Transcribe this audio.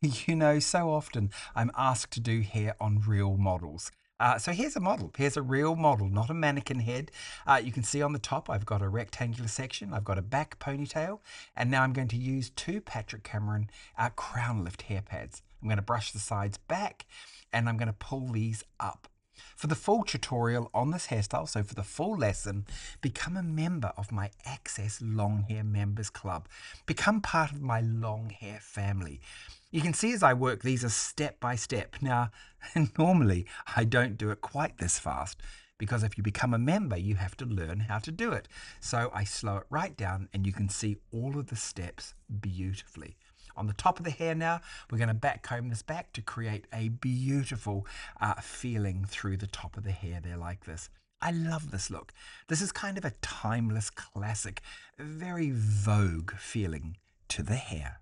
You know, so often I'm asked to do hair on real models. So here's a model. Here's a real model, not a mannequin head. You can see on the top I've got a rectangular section, I've got a back ponytail, and now I'm going to use two Patrick Cameron crown lift hair pads. I'm going to brush the sides back and I'm going to pull these up. For the full tutorial on this hairstyle, so for the full lesson, become a member of my Access Long Hair Members Club. Become part of my long hair family. You can see as I work, these are step by step. Now, normally I don't do it quite this fast because if you become a member, you have to learn how to do it. So I slow it right down and you can see all of the steps beautifully. On the top of the hair now, we're going to back comb this back to create a beautiful feeling through the top of the hair there like this. I love this look. This is kind of a timeless classic, very Vogue feeling to the hair.